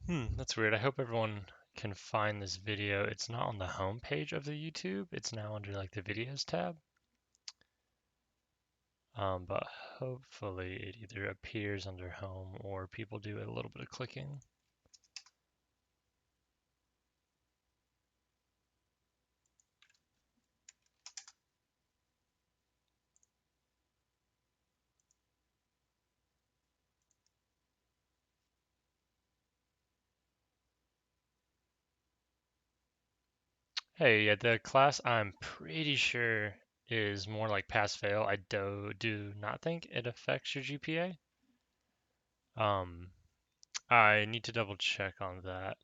That's weird. I hope everyone can find this video. It's not on the home page of the YouTube. It's now under like the videos tab. But hopefully it either appears under home or people do a little bit of clicking. Hey, yeah, the class I'm pretty sure is more like pass fail. I do not think it affects your GPA. Um, I need to double check on that.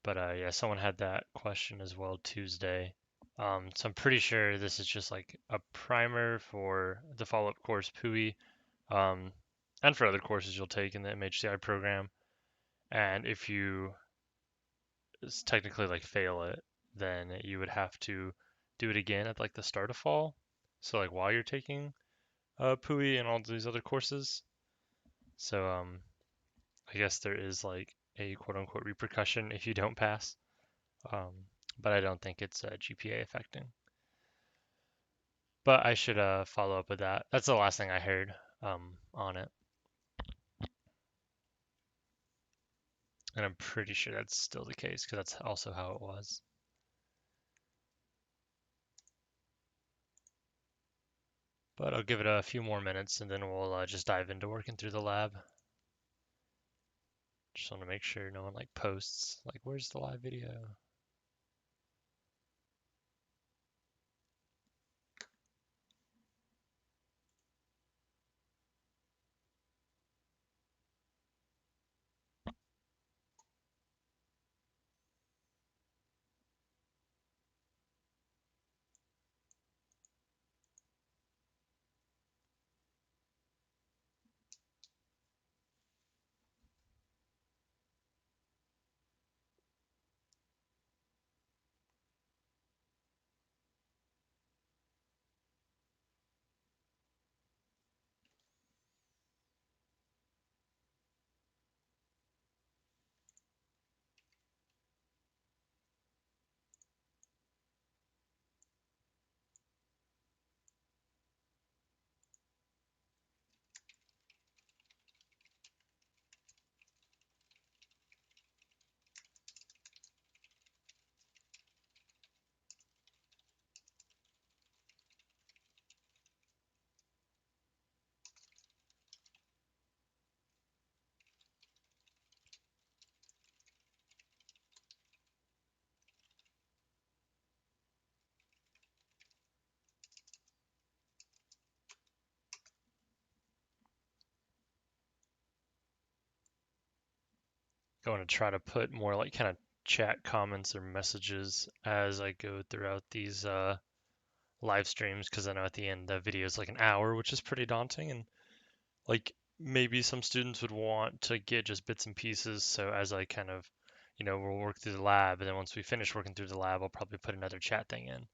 But yeah, someone had that question as well Tuesday. So I'm pretty sure this is just like a primer for the follow-up course PUI, um, and for other courses you'll take in the MHCI program. And if you technically like fail it, then you would have to do it again at like the start of fall. So like while you're taking PUI and all these other courses. So I guess there is like a quote unquote repercussion if you don't pass. Um, but I don't think it's GPA affecting. But I should follow up with that. That's the last thing I heard on it, and I'm pretty sure that's still the case because that's also how it was. But I'll give it a few more minutes and then we'll just dive into working through the lab. Just want to make sure no one like posts like, "Where's the live video?" Going to try to put more like kind of chat comments or messages as I go throughout these live streams because I know at the end the video is like an hour, which is pretty daunting, and like maybe some students would want to get just bits and pieces. So as I kind of, we'll work through the lab, and then once we finish working through the lab, I'll probably put another chat thing in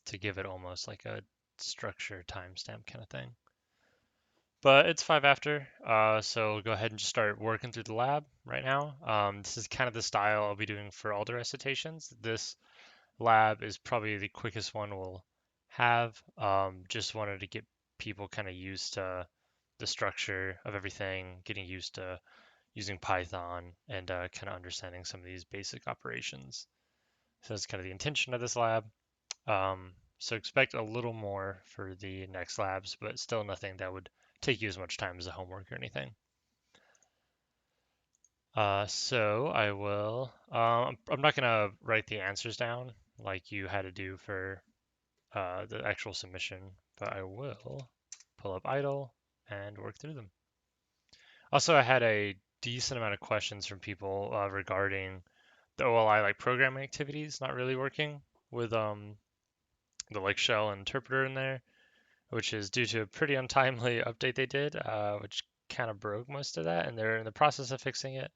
to give it almost like a structure timestamp kind of thing. But it's 5 after, so go ahead and just start working through the lab right now. This is kind of the style I'll be doing for all the recitations. This lab is probably the quickest one we'll have. Just wanted to get people kind of used to the structure of everything, getting used to using Python, and kind of understanding some of these basic operations. So that's kind of the intention of this lab. So expect a little more for the next labs, but still nothing that would take you as much time as a homework or anything. So I will. I'm not gonna write the answers down like you had to do for the actual submission, but I will pull up idle and work through them. Also, I had a decent amount of questions from people regarding the OLI like programming activities not really working with the like shell and interpreter in there, which is due to a pretty untimely update they did, which kind of broke most of that, and they're in the process of fixing it.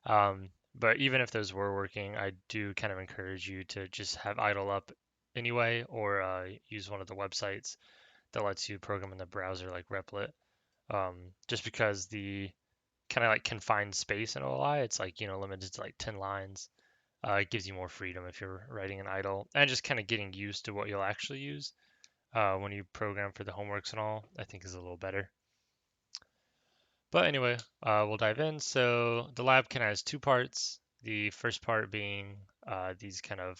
But even if those were working, I do kind of encourage you to just have idle up anyway, or use one of the websites that lets you program in the browser like Replit. Just because the kind of like confined space in OLI. It's like, limited to like 10 lines. It gives you more freedom if you're writing an idle, and just kind of getting used to what you'll actually use when you program for the homeworks and all, I think is a little better. But anyway, we'll dive in. So the lab kind of has two parts. The first part being these kind of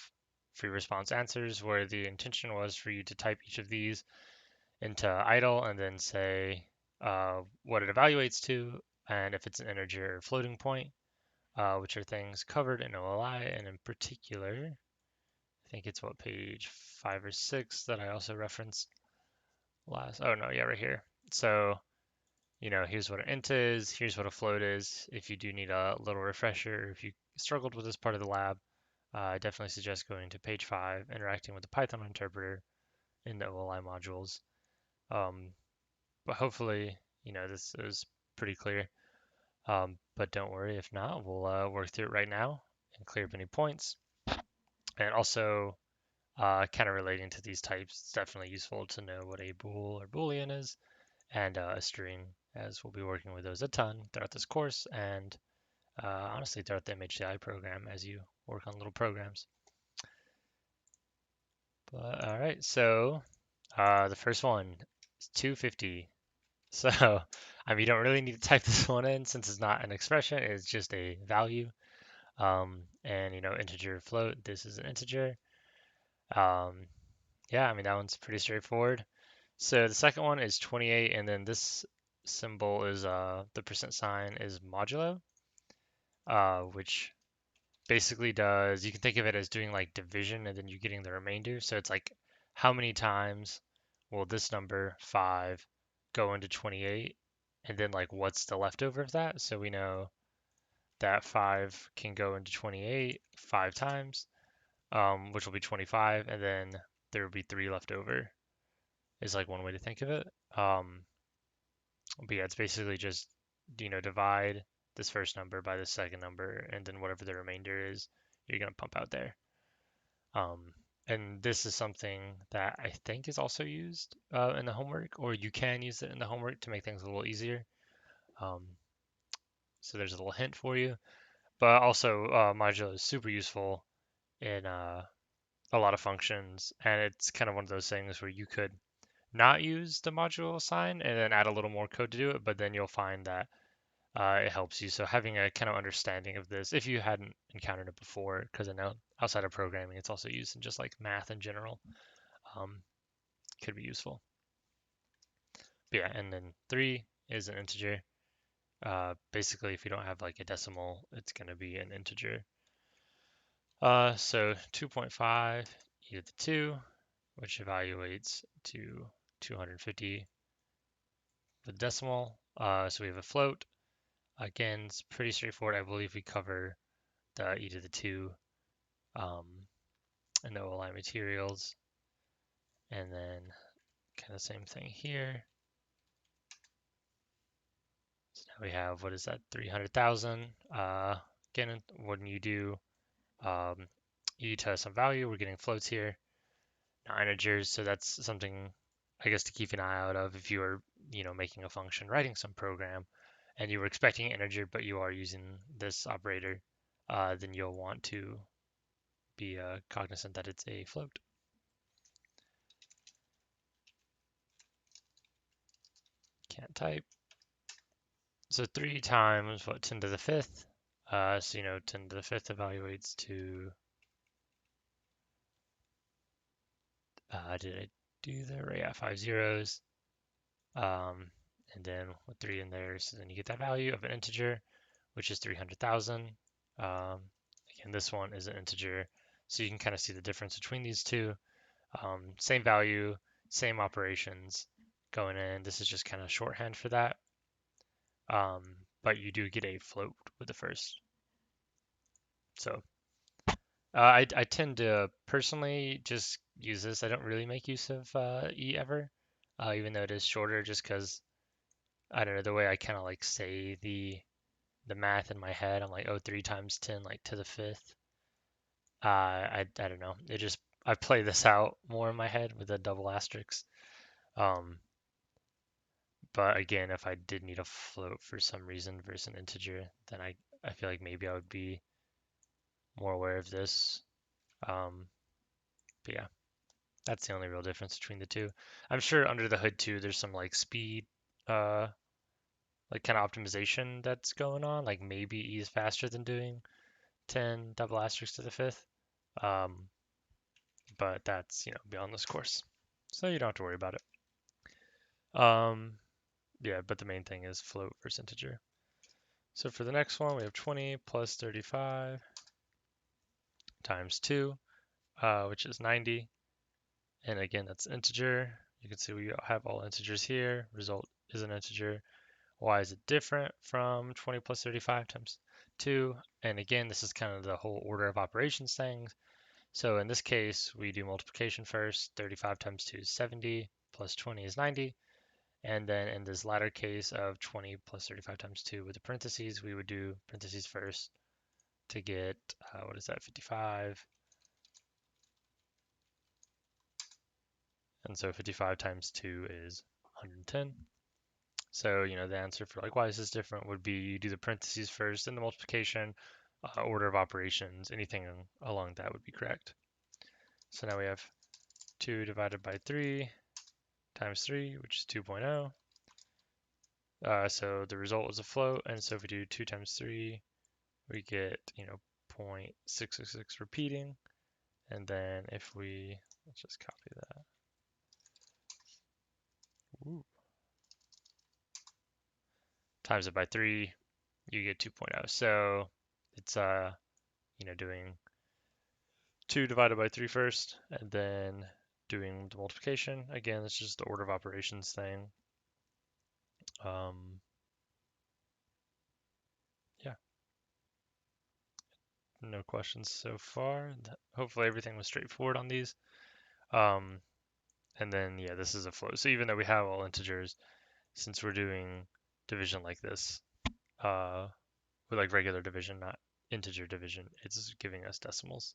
free response answers, where the intention was for you to type each of these into idle and then say what it evaluates to, and if it's an integer or floating point, which are things covered in OLI, and in particular, I think it's what, page 5 or 6 that I also referenced last. Oh no, yeah, right here. So, here's what an int is, here's what a float is. If you do need a little refresher, if you struggled with this part of the lab, I definitely suggest going to page 5, interacting with the Python interpreter in the OLI modules. But hopefully, this is pretty clear. But don't worry if not, we'll work through it right now and clear up any points. And also, kind of relating to these types, it's definitely useful to know what a bool or boolean is, and a string, as we'll be working with those a ton throughout this course, and honestly throughout the MHCI program as you work on little programs. But all right, so the first one is 250. So, you don't really need to type this one in since it's not an expression, it's just a value. And integer float, this is an integer. Yeah, that one's pretty straightforward. So the second one is 28, and then this symbol is the percent sign is modulo, which basically does, you can think of it as doing like division and then you're getting the remainder. So it's like how many times will this number 5 go into 28, and then like what's the leftover of that. So we know that 5 can go into 28 5 times, which will be 25, and then there will be 3 left over is like one way to think of it. But yeah, it's basically just, divide this first number by the second number, and then whatever the remainder is, you're going to pump out there. And this is something that I think is also used in the homework, or you can use it in the homework to make things a little easier. Um, so there's a little hint for you. But also, modulo is super useful in a lot of functions, and it's kind of one of those things where you could not use the modulo sign and then add a little more code to do it, but then you'll find that it helps you. So having a kind of understanding of this, if you hadn't encountered it before, because I know outside of programming, it's also used in just like math in general, um, could be useful. But yeah, and then 3 is an integer. Basically, if you don't have like a decimal, it's going to be an integer. So 2.5 e to the 2, which evaluates to 250 with decimal. So we have a float. Again, it's pretty straightforward. I believe we cover the e to the 2 um, in the OLI materials. And then kind of same thing here. So now we have, what is that, 300,000. Again, when you do e to some value, we're getting floats here, not integers. So that's something, I guess, to keep an eye out of if you are, making a function, writing some program, and you were expecting an integer, but you are using this operator, then you'll want to be cognizant that it's a float. Can't type. So 3 times, what, 10 to the 5th? So 10 to the 5th evaluates to, did I do that right? Yeah, 5 zeros. And then with 3 in there, so then you get that value of an integer, which is 300,000. Again, this one is an integer, so you can kind of see the difference between these two. Same value, same operations going in. This is just kind of shorthand for that. But you do get a float with the first. So I tend to personally just use this. I don't really make use of E ever, even though it is shorter, just because I don't know, the way I kind of like say the math in my head. I'm like, oh, 3 times 10, like to the 5th. I don't know. It just, I play this out more in my head with a double asterisk. Um, But again, if I did need a float for some reason versus an integer, then I feel like maybe I would be more aware of this. But yeah, that's the only real difference between the two. I'm sure under the hood too, there's some like speed, uh, like kind of optimization that's going on. Like maybe E is faster than doing 10 double asterisks to the fifth. Um, but that's, beyond this course. So you don't have to worry about it. Yeah, but the main thing is float versus integer. So for the next one, we have 20 plus 35 times 2, which is 90. And again, that's integer. You can see we have all integers here. Result is an integer. Why is it different from 20 plus 35 times 2? And again, this is kind of the whole order of operations thing. So in this case, we do multiplication first. 35 times 2 is 70, plus 20 is 90. And then in this latter case of 20 plus 35 times 2 with the parentheses, we would do parentheses first to get, what is that, 55. And so 55 times 2 is 110. So, the answer for like why this is different would be you do the parentheses first and the multiplication, order of operations, anything along that would be correct. So now we have 2 divided by 3 times 3, which is 2.0. So the result was a float, and so if we do 2 times 3, we get, 0.666 repeating. And then if we, let's just copy that. Ooh. Times it by 3, you get 2.0. So it's, doing 2 divided by 3 first, and then doing the multiplication. Again, it's just the order of operations thing. Yeah, no questions so far. Hopefully everything was straightforward on these. And then, yeah, this is a float. So even though we have all integers, since we're doing division like this, with like regular division, not integer division, it's giving us decimals,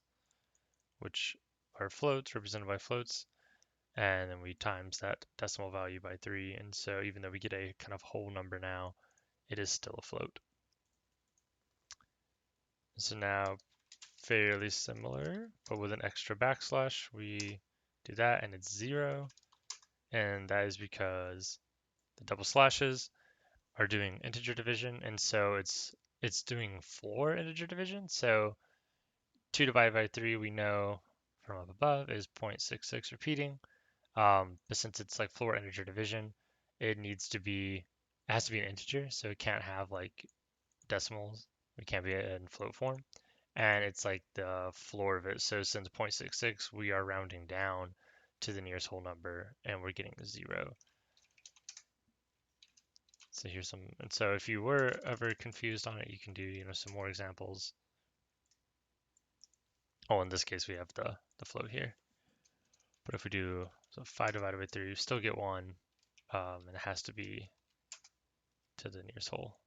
which are floats represented by floats. And then we times that decimal value by 3. And so even though we get a kind of whole number now, it is still a float. So now fairly similar, but with an extra backslash, we do that and it's 0. And that is because the double slashes are doing integer division, and so it's doing floor integer division. So 2 divided by 3 we know from up above is 0.66 repeating. But since it's like floor integer division, it has to be an integer, so it can't have like decimals. It can't be in float form. And it's like the floor of it. So since 0.66, we are rounding down to the nearest whole number, and we're getting a 0. So here's some, and so if you were ever confused on it, you can do, some more examples. Oh, in this case, we have the float here. But if we do, so 5 divided by 3, you still get 1, and it has to be to the nearest whole.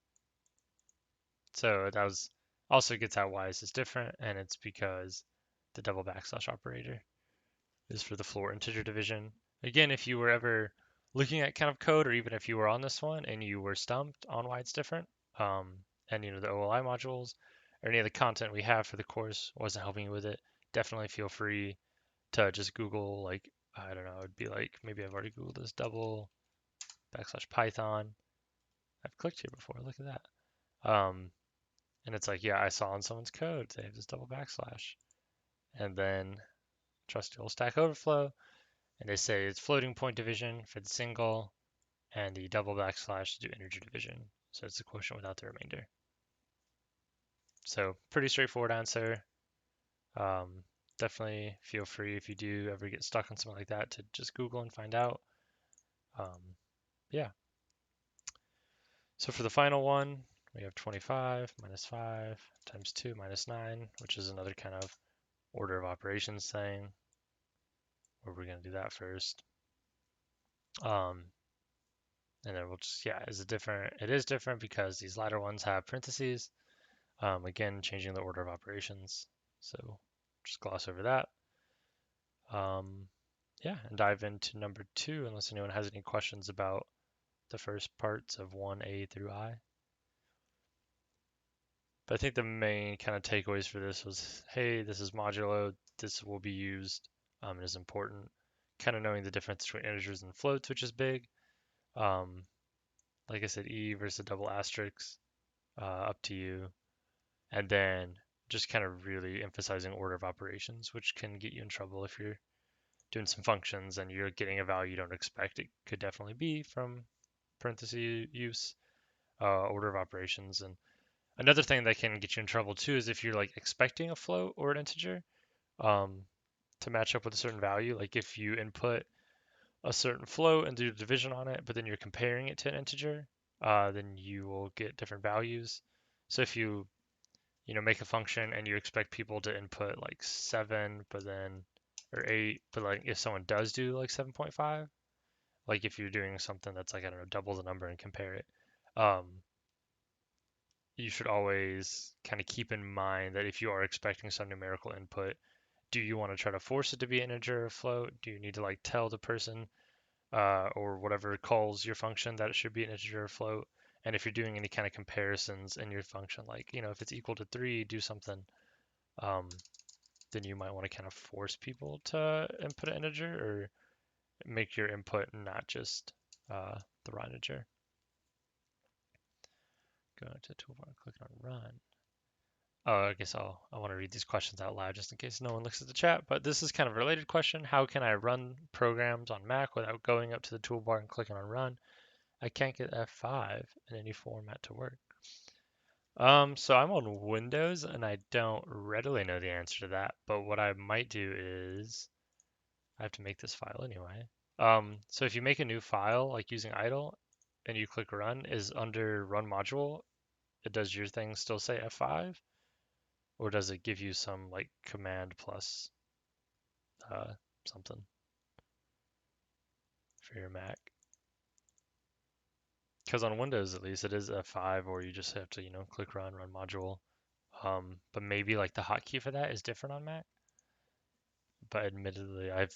So that was also gets out why this is different, and it's because the double backslash operator is for the floor integer division. Again, if you were ever looking at kind of code, or even if you were on this one and you were stumped on why it's different, and the OLI modules or any of the content we have for the course wasn't helping you with it, definitely feel free to just Google, like, I don't know, it'd be like, maybe I've already Googled this double backslash Python. I've clicked here before, look at that. And it's like, yeah, I saw in someone's code, they have this double backslash. And then trust you'll Stack Overflow, and they say it's floating point division for the single, and the double backslash to do integer division. So it's the quotient without the remainder. So pretty straightforward answer. Definitely feel free if you do ever get stuck on something like that to just Google and find out. Yeah. So for the final one, we have 25 minus 5 times 2 minus 9, which is another kind of order of operations thing, where we're going to do that first. And then we'll just, yeah, it is different because these latter ones have parentheses. Again, changing the order of operations. So just gloss over that. Yeah, and dive into number 2, unless anyone has any questions about the first parts of 1a through I. But I think the main kind of takeaways for this was, hey, this is modulo, this will be used, and is important. Kind of knowing the difference between integers and floats, which is big. Like I said, E versus a double asterisk, up to you. And then just kind of really emphasizing order of operations, which can get you in trouble if you're doing some functions and you're getting a value you don't expect. It could definitely be from parenthesis use, order of operations. And another thing that can get you in trouble too is if you're like expecting a float or an integer um, to match up with a certain value. Like if you input a certain float and do division on it, but then you're comparing it to an integer, then you will get different values. So if you make a function and you expect people to input like 7, but then or 8, but like if someone does do like 7.5, like if you're doing something that's like I don't know, double the number and compare it, um, you should always kind of keep in mind that if you are expecting some numerical input, do you want to try to force it to be an integer or float? Do you need to like tell the person or whatever calls your function that it should be an integer or float? And if you're doing any kind of comparisons in your function, like if it's equal to 3, do something. Um, then you might want to kind of force people to input an integer or make your input not just the raw integer. Go to toolbar and click on run. Oh, I guess I want to read these questions out loud just in case no one looks at the chat. But this is kind of a related question. How can I run programs on Mac without going up to the toolbar and clicking on run? I can't get F5 in any format to work. So I'm on Windows and I don't readily know the answer to that. But what I might do is I have to make this file anyway. So if you make a new file, like using idle, and you click run, is under run module, does your thing still say F5? Or does it give you some like command plus uh, something for your Mac? Because on Windows at least it is F5, or you just have to, click run module. But maybe like the hotkey for that is different on Mac. But admittedly, I've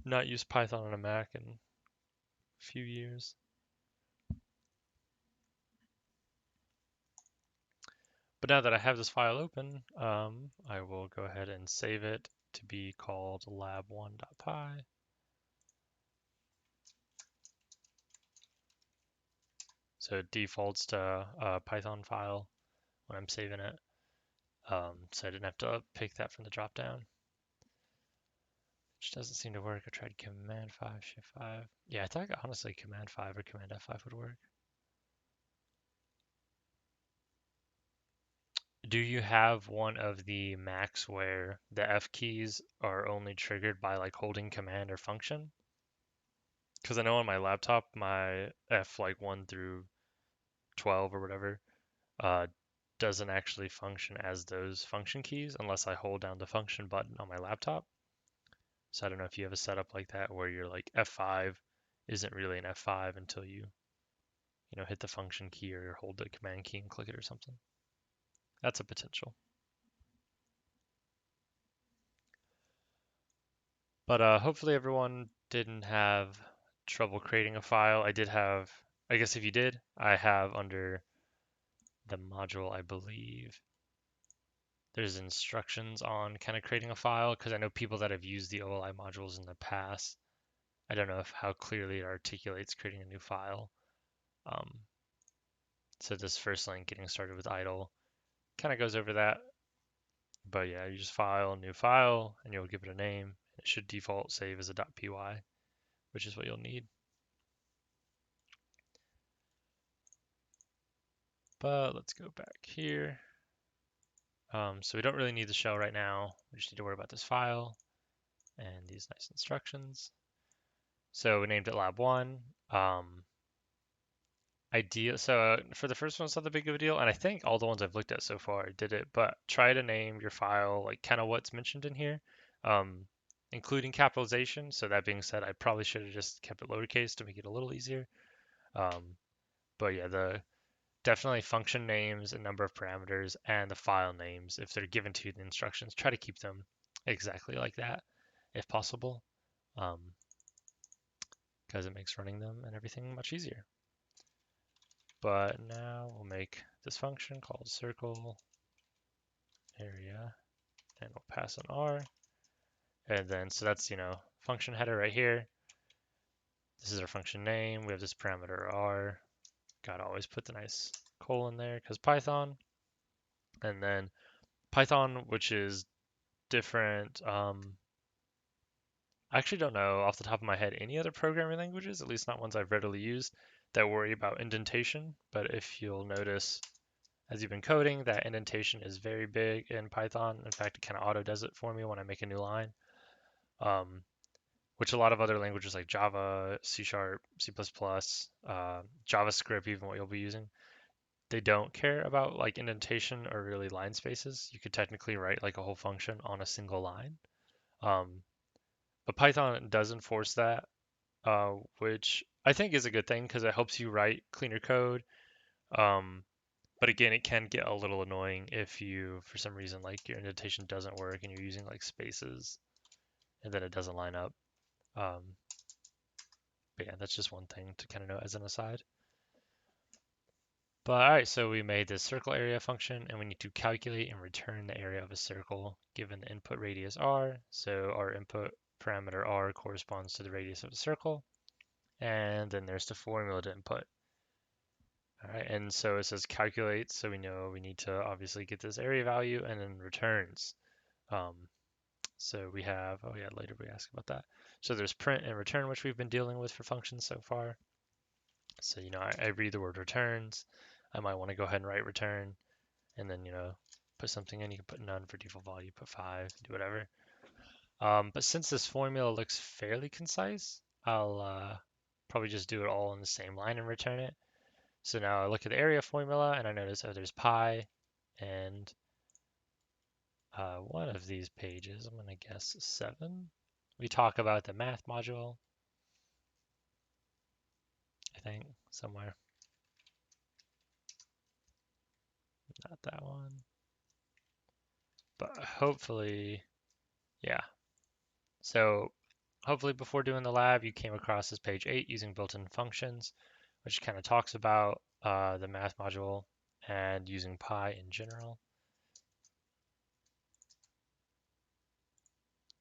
not used Python on a Mac in a few years. But now that I have this file open, I will go ahead and save it to be called lab1.py. So it defaults to a Python file when I'm saving it. So I didn't have to pick that from the dropdown, which doesn't seem to work. I tried Command 5, Shift 5. Yeah, I thought honestly Command 5 or Command F5 would work. Do you have one of the Macs where the F keys are only triggered by like holding command or function? Because I know on my laptop, my F like 1 through 12 or whatever uh, doesn't actually function as those function keys unless I hold down the function button on my laptop. So I don't know if you have a setup like that where you're like F5 isn't really an F5 until you hit the function key or hold the command key and click it or something. That's a potential. But hopefully everyone didn't have trouble creating a file. I guess if you did, I have under the module, I believe, there's instructions on kind of creating a file because I know people that have used the OLI modules in the past. I don't know how clearly it articulates creating a new file. Um, so this first link, getting started with idle, kind of goes over that. But yeah, you just file, new file, and you'll give it a name. It should default save as a .py, which is what you'll need. But let's go back here. So we don't really need the shell right now. We just need to worry about this file and these nice instructions. So we named it lab1. So for the first one, it's not that big of a deal, and I think all the ones I've looked at so far did it. But try to name your file like kind of what's mentioned in here, um, including capitalization. So that being said, I probably should have just kept it lowercase to make it a little easier. But yeah, the definitely function names and number of parameters and the file names, if they're given to you in the instructions, try to keep them exactly like that if possible, because it makes running them and everything much easier. but now we'll make this function called circle area, and we'll pass an R. And then, so that's, function header right here. This is our function name. We have this parameter R. Gotta always put the nice colon there because Python. And then Python, which is different. I actually don't know off the top of my head any other programming languages, at least not ones I've readily used, that worry about indentation. But if you'll notice, as you've been coding, that indentation is very big in Python. In fact, it kind of auto does it for me when I make a new line, which a lot of other languages like Java, C Sharp, C++, JavaScript, even what you'll be using, they don't care about like indentation or really line spaces. You could technically write like a whole function on a single line. Um, but Python does enforce that, which I think is a good thing because it helps you write cleaner code. Um, but again, it can get a little annoying if you, for some reason, like your indentation doesn't work and you're using like spaces and then it doesn't line up. Um, but yeah, that's just one thing to kind of know as an aside. But all right, so we made this circle area function and we need to calculate and return the area of a circle given the input radius r. So our input parameter r corresponds to the radius of a circle. And then there's the formula to input. All right, and so it says calculate, so we know we need to obviously get this area value and then returns. Um, so we have, oh yeah, later we ask about that. So there's print and return, which we've been dealing with for functions so far. So, I read the word returns. I might want to go ahead and write return and then, put something in. You can put none for default value, put 5, do whatever. But since this formula looks fairly concise, I'll probably just do it all in the same line and return it. So now I look at the area formula and I notice, oh, there's pi and one of these pages, I'm going to guess 7. We talk about the math module, I think, somewhere. Not that one. But hopefully, yeah. So hopefully before doing the lab, you came across this page 8 using built-in functions, which kind of talks about the math module and using pi in general.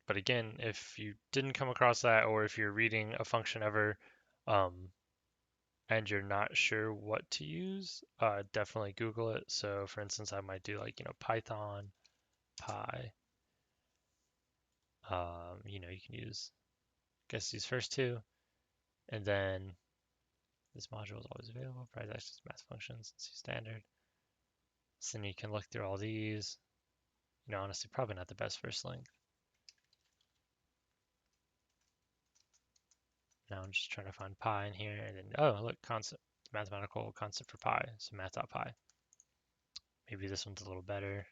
But again, if you didn't come across that, or if you're reading a function ever and you're not sure what to use, definitely Google it. So for instance, I might do like, Python, pi. You can use, I guess, these first two. And then this module is always available, provides access to math functions, C standard. So then you can look through all these. Honestly, probably not the best first link. Now I'm just trying to find pi in here, and then, oh, look, concept, mathematical concept for pi, so math.pi. Maybe this one's a little better.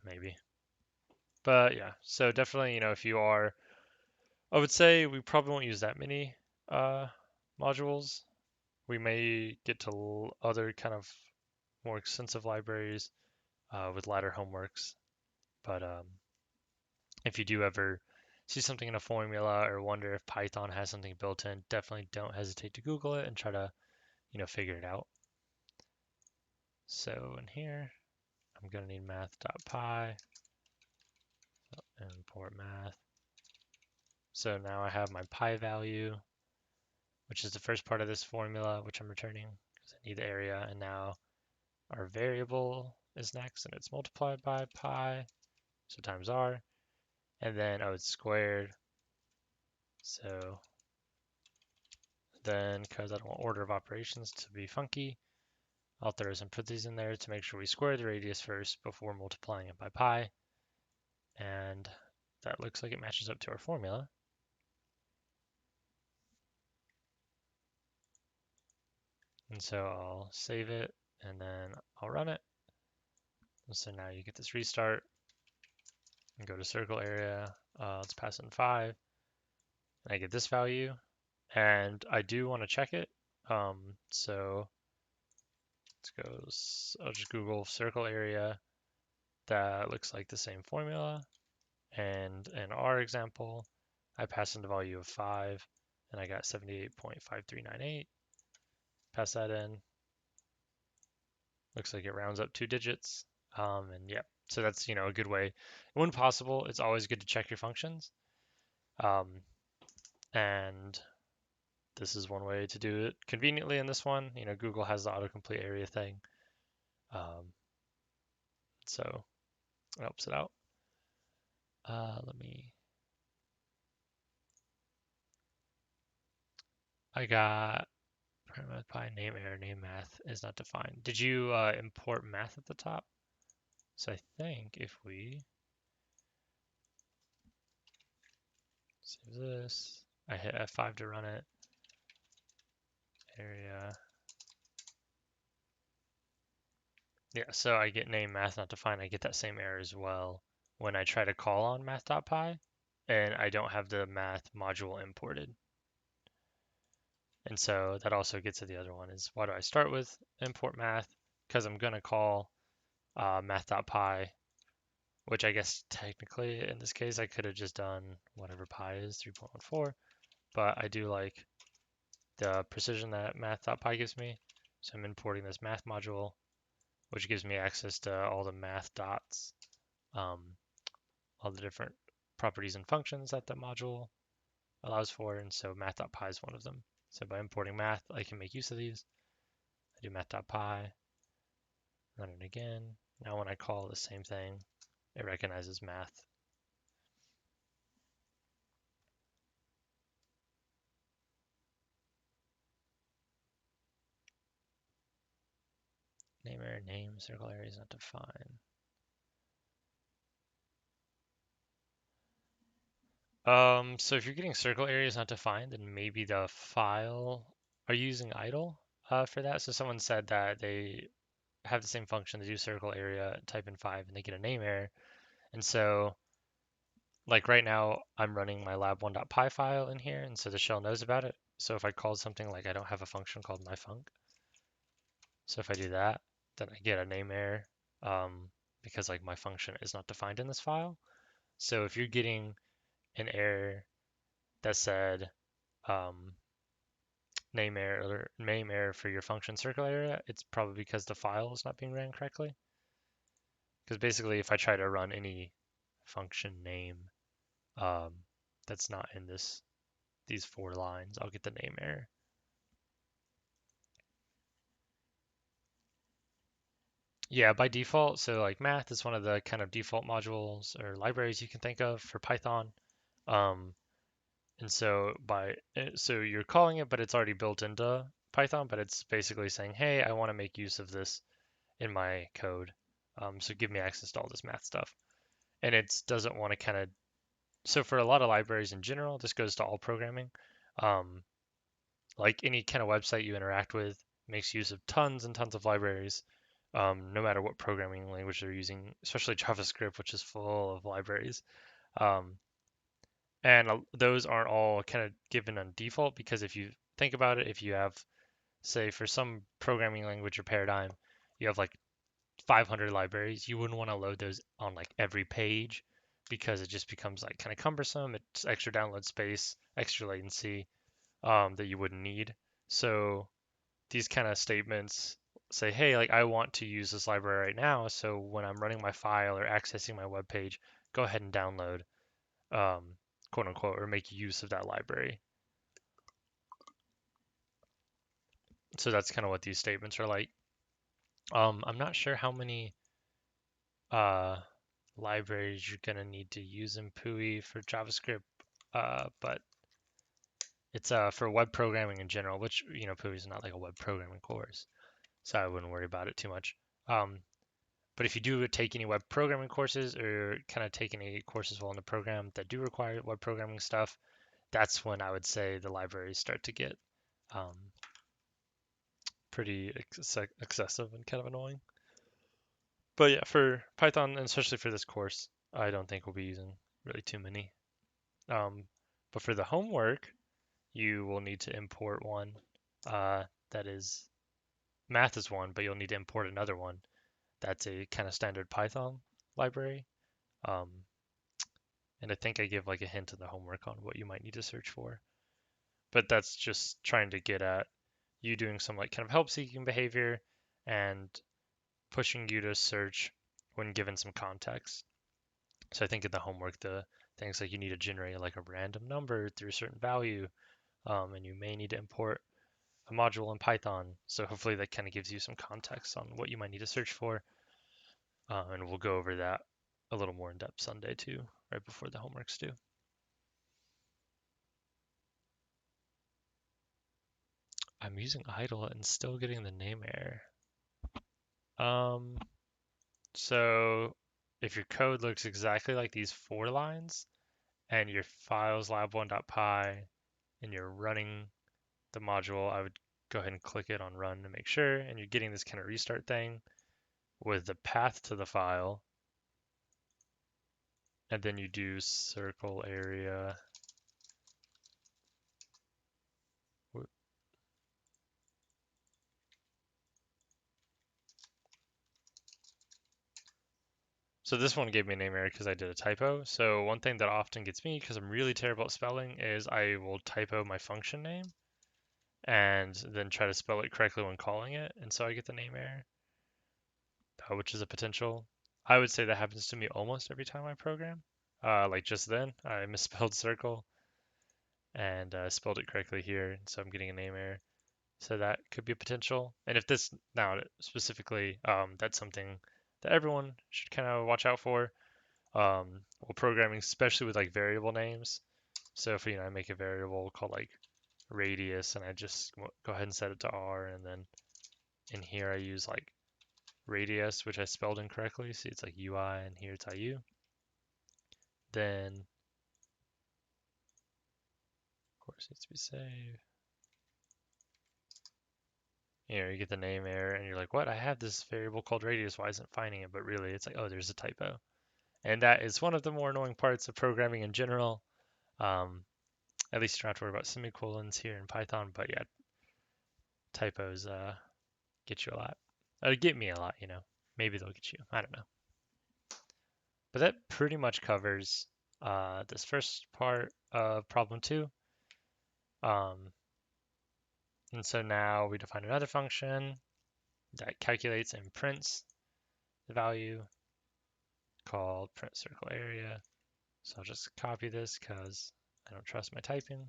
Maybe. But yeah, so definitely, if you are, I would say we probably won't use that many modules. We may get to other kind of more extensive libraries with ladder homeworks. But if you do ever see something in a formula or wonder if Python has something built in, definitely don't hesitate to Google it and try to, figure it out. So in here, I'm going to need math.py, import math. So now I have my pi value, which is the first part of this formula, which I'm returning because I need the area. And now our variable is next, and it's multiplied by pi, so times r. And then, oh, it's squared. So then, because I don't want order of operations to be funky, I'll throw some parentheses in there to make sure we square the radius first before multiplying it by pi. And that looks like it matches up to our formula. And so I'll save it and then I'll run it. And so now you get this restart and go to circle area. Let's pass in 5. And I get this value. And I do want to check it. So I'll just Google circle area. That looks like the same formula. And in our example, I pass in the value of 5, and I got 78.5398. Pass that in. Looks like it rounds up 2 digits. And yeah, so that's, a good way. When possible, it's always good to check your functions. And this is one way to do it conveniently in this one. Google has the autocomplete area thing. So it helps it out. I got by name error, name math is not defined. Did you import math at the top? So I think if we save this, I hit F5 to run it, area. Yeah, so I get name math not defined. I get that same error as well when I try to call on math.py and I don't have the math module imported. And so that also gets to the other one is why do I start with import math? Because I'm going to call math.py, which I guess technically in this case I could have just done whatever pi is, 3.14, but I do like the precision that math.py gives me. So I'm importing this math module, which gives me access to all the math dots, all the different properties and functions that the module allows for, and so math.py is one of them. So by importing math, I can make use of these. I do math.py, run it again. Now when I call the same thing, it recognizes math. Name error, name, circle area is not defined. So if you're getting circle areas not defined, then maybe the file, are you using idle for that? So someone said that they have the same function, they do circle area, type in 5, and they get a name error. And so like right now, I'm running my lab1.py file in here, and so the shell knows about it. So if I called something like I don't have a function called myfunc, so if I do that, then I get a name error because like my function is not defined in this file. So if you're getting an error that said name error for your function circle area, it's probably because the file is not being ran correctly. Because basically, if I try to run any function name um, that's not in these 4 lines, I'll get the name error. Yeah, by default, so like math is one of the kind of default modules or libraries you can think of for Python. Um, and so you're calling it, but it's already built into Python, but it's basically saying, hey, I want to make use of this in my code. So give me access to all this math stuff. And it doesn't want to kind of, so for a lot of libraries in general, this goes to all programming. Um, like any kind of website you interact with makes use of tons and tons of libraries, no matter what programming language they're using, especially JavaScript, which is full of libraries. Um, and those aren't all kind of given on default because if you think about it, if you have, say, for some programming language or paradigm, you have like 500 libraries, you wouldn't want to load those on like every page because it just becomes like kind of cumbersome. It's extra download space, extra latency that you wouldn't need. So these kind of statements say, hey, like I want to use this library right now. So when I'm running my file or accessing my web page, go ahead and download, um, quote unquote, or make use of that library. So that's kind of what these statements are like. I'm not sure how many uh, libraries you're going to need to use in PUI for JavaScript, but it's for web programming in general, which, PUI is not like a web programming course, so I wouldn't worry about it too much. But if you do take any web programming courses or kind of take any courses while in the program that do require web programming stuff, that's when I would say the libraries start to get um, pretty excessive and kind of annoying. But yeah, for Python, and especially for this course, I don't think we'll be using really too many. Um, but for the homework, you will need to import one that is math is one, but you'll need to import another one that's a kind of standard Python library. And I think I give like a hint in the homework on what you might need to search for. but that's just trying to get at you doing some like kind of help seeking behavior and pushing you to search when given some context. So I think in the homework, the things like you need to generate like a random number through a certain value, and you may need to import a module in Python. So hopefully that kind of gives you some context on what you might need to search for. And we'll go over that a little more in depth Sunday too, right before the homework's due. I'm using idle and still getting the name error. So if your code looks exactly like these 4 lines and your file's lab1.py and you're running the module, I would go ahead and click it on run to make sure, and you're getting this kind of restart thing with the path to the file, and then you do circle area. So this one gave me a name error because I did a typo. So one thing that often gets me, because I'm really terrible at spelling, is I will typo my function name and then try to spell it correctly when calling it, and so I get the name error, which is a potential. I would say that happens to me almost every time I program. Like just then, I misspelled circle and spelled it correctly here, so I'm getting a name error. So that could be a potential. And if this now specifically, that's something that everyone should kind of watch out for. While programming, especially with like variable names. So if I make a variable called like radius and I just go ahead and set it to R, and then in here I use like radius, which I spelled incorrectly. See, it's like UI and here it's IU. Then, of course, it needs to be saved. You get the name error and you're like, what? I have this variable called radius. Why isn't it finding it? But really, it's like, oh, there's a typo. And that is one of the more annoying parts of programming in general. At least you don't have to worry about semicolons here in Python. But yeah, typos get you a lot. Get me a lot, Maybe they'll get you. I don't know. But that pretty much covers this first part of problem 2. And so now we define another function that calculates and prints the value called print circle area. So I'll just copy this because I don't trust my typing.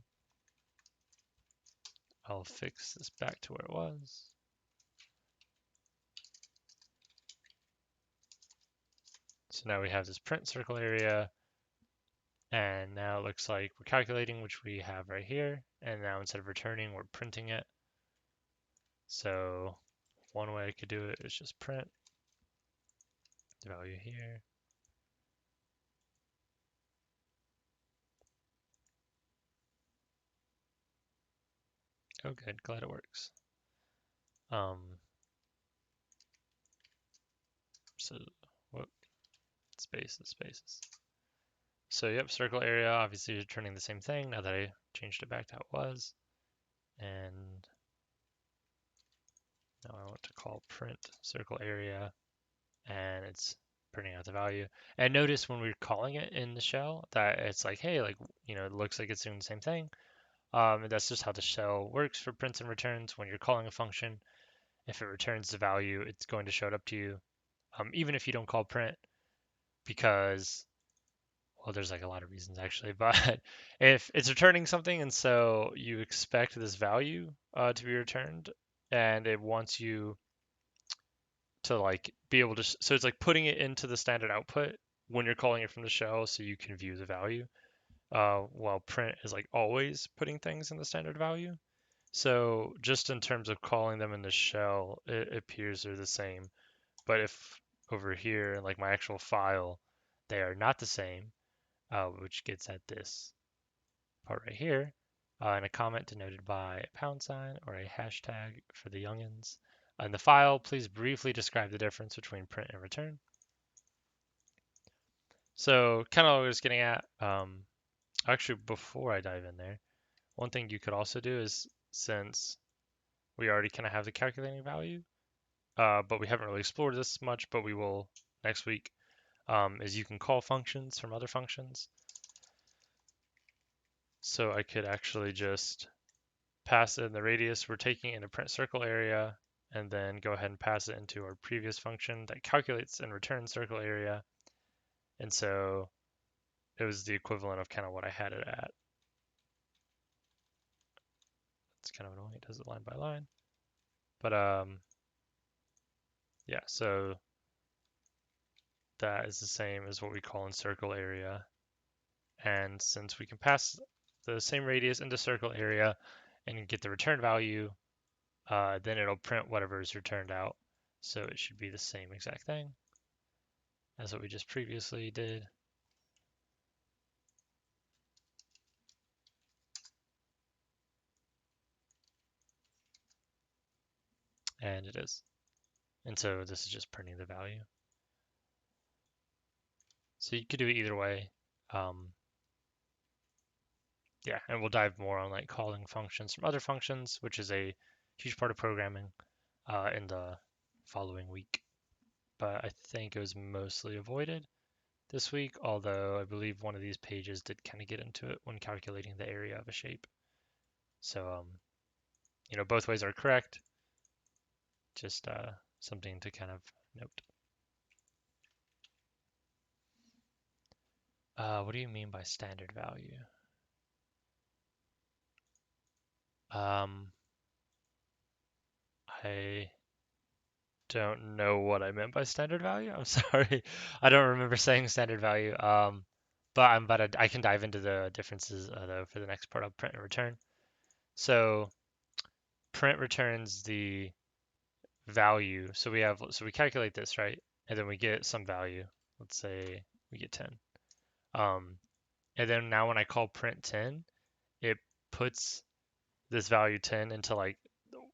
I'll fix this back to where it was. So now we have this print circle area, and now it looks like we're calculating, which we have right here. And now instead of returning, we're printing it. So one way I could do it is just print the value here. Oh, good. Glad it works. So, whoop, spaces. So, yep, circle area, obviously returning the same thing now that I changed it back to how it was. And now I want to call print circle area, and it's printing out the value. And notice when we're calling it in the shell that it's like, hey, like, it looks like it's doing the same thing. And that's just how the shell works for prints and returns. When you're calling a function, if it returns the value, it's going to show it up to you, even if you don't call print, because, well, there's like a lot of reasons actually, but if it's returning something and so you expect this value to be returned, and it wants you to like be able to, so it's like putting it into the standard output when you're calling it from the shell so you can view the value, while print is like always putting things in the standard value. So just in terms of calling them in the shell, it appears they're the same. But if over here, in like my actual file, they are not the same, which gets at this part right here, and a comment denoted by a pound sign or a hashtag for the youngins. In the file, please briefly describe the difference between print and return. So kind of what I was getting at, actually before I dive in there, one thing you could also do is, since we already kind of have the calculating value, but we haven't really explored this much, but we will next week, is you can call functions from other functions. So I could actually just pass in the radius we're taking in a print circle area, and then go ahead and pass it into our previous function that calculates and returns circle area. And so it was the equivalent of kind of what I had it at. It's kind of annoying, it does it line by line. But yeah, so that is the same as what we call in circle area. And since we can pass the same radius into circle area and get the return value, then it'll print whatever is returned out. So it should be the same exact thing as what we just previously did. And it is. And so this is just printing the value. So you could do it either way. Yeah, and we'll dive more on like calling functions from other functions, which is a huge part of programming in the following week. But I think it was mostly avoided this week, although I believe one of these pages did kind of get into it when calculating the area of a shape. So, both ways are correct. Just something to kind of note. What do you mean by standard value? I don't know what I meant by standard value. I'm sorry. I don't remember saying standard value. But I can dive into the differences though for the next part of print and return. So print returns the value. So we calculate this, right? And then we get some value. Let's say we get 10. And then now when I call print 10, it puts this value 10 into like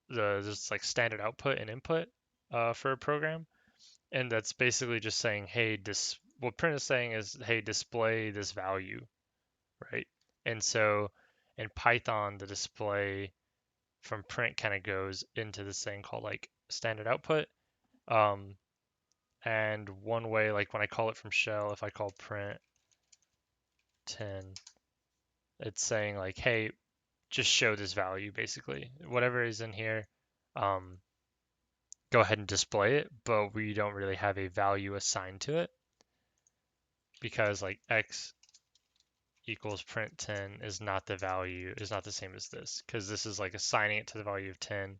this like standard output and input for a program. And that's basically just saying, hey, what print is saying is, hey, display this value, right? And so in Python, the display from print kind of goes into this thing called like standard output. Um, and one way, like when I call it from shell, if I call print 10, it's saying like, hey, just show this value basically. Whatever is in here, um, go ahead and display it, but we don't really have a value assigned to it because like x equals print 10 is not the value, is not the same as this, because this is like assigning it to the value of 10,